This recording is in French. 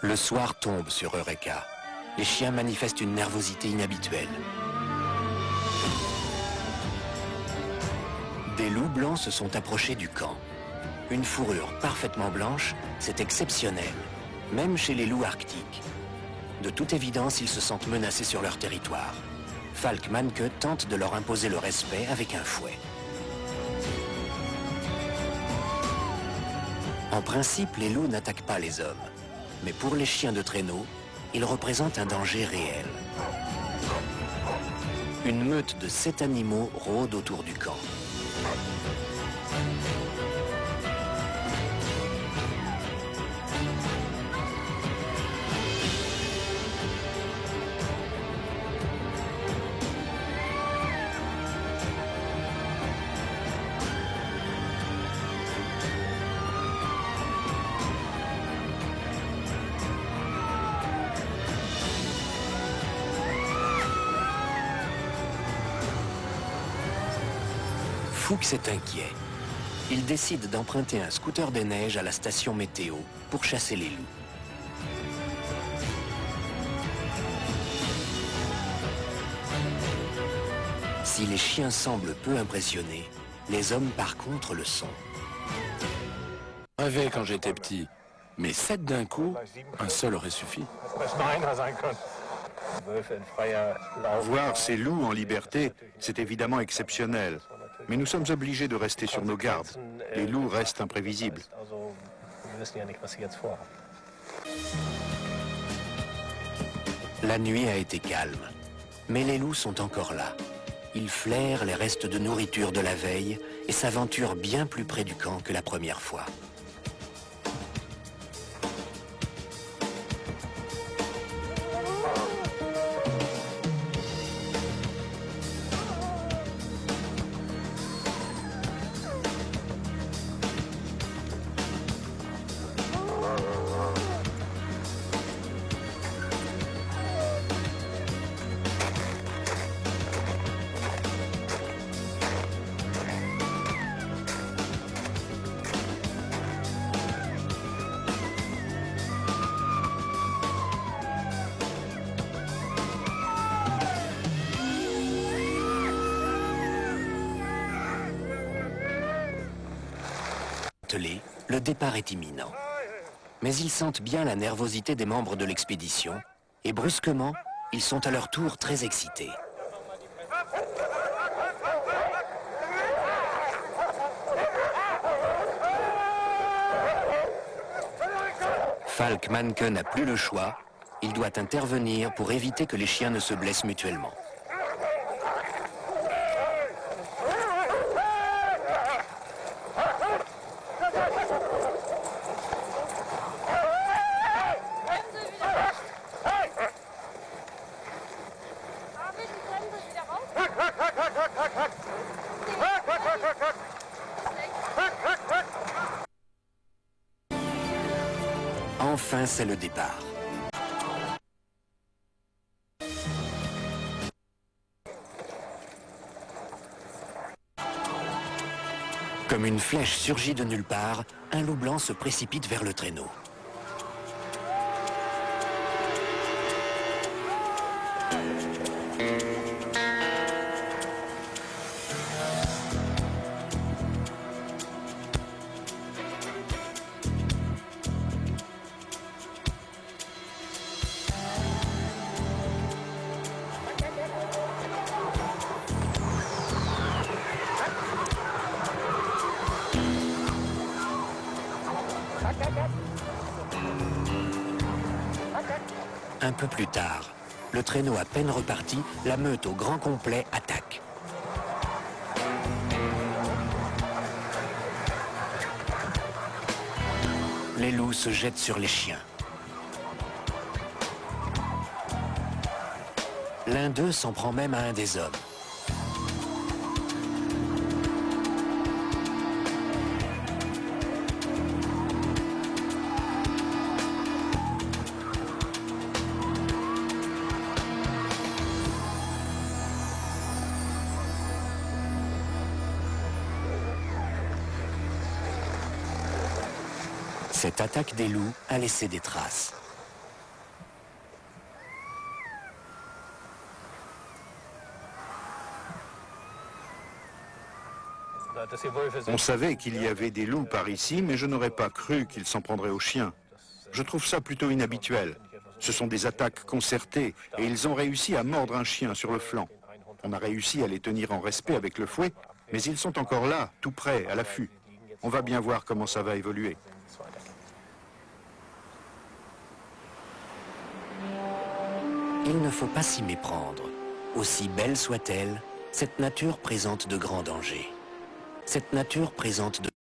Le soir tombe sur Eureka. Les chiens manifestent une nervosité inhabituelle. Des loups blancs se sont approchés du camp. Une fourrure parfaitement blanche, c'est exceptionnel, même chez les loups arctiques. De toute évidence, ils se sentent menacés sur leur territoire. Falk Mannke tente de leur imposer le respect avec un fouet. En principe, les loups n'attaquent pas les hommes. Mais pour les chiens de traîneau, ils représentent un danger réel. Une meute de 7 animaux rôde autour du camp. Fuchs est inquiet. Il décide d'emprunter un scooter des neiges à la station météo pour chasser les loups. Si les chiens semblent peu impressionnés, les hommes par contre le sont. Je rêvais quand j'étais petit, mais 7 d'un coup, un seul aurait suffi. Voir ces loups en liberté, c'est évidemment exceptionnel. Mais nous sommes obligés de rester sur nos gardes. Les loups restent imprévisibles. La nuit a été calme, mais les loups sont encore là. Ils flairent les restes de nourriture de la veille et s'aventurent bien plus près du camp que la première fois. Le départ est imminent. Mais ils sentent bien la nervosité des membres de l'expédition et brusquement, ils sont à leur tour très excités. Falk Mannke n'a plus le choix. Il doit intervenir pour éviter que les chiens ne se blessent mutuellement. Enfin, c'est le départ. Comme une flèche surgit de nulle part, un loup blanc se précipite vers le traîneau. Un peu plus tard, le traîneau à peine reparti, la meute au grand complet attaque. Les loups se jettent sur les chiens. L'un d'eux s'en prend même à un des hommes. Cette attaque des loups a laissé des traces. On savait qu'il y avait des loups par ici, mais je n'aurais pas cru qu'ils s'en prendraient aux chiens. Je trouve ça plutôt inhabituel. Ce sont des attaques concertées et ils ont réussi à mordre un chien sur le flanc. On a réussi à les tenir en respect avec le fouet, mais ils sont encore là, tout près, à l'affût. On va bien voir comment ça va évoluer. Il ne faut pas s'y méprendre. Aussi belle soit-elle, cette nature présente de grands dangers. Cette nature présente de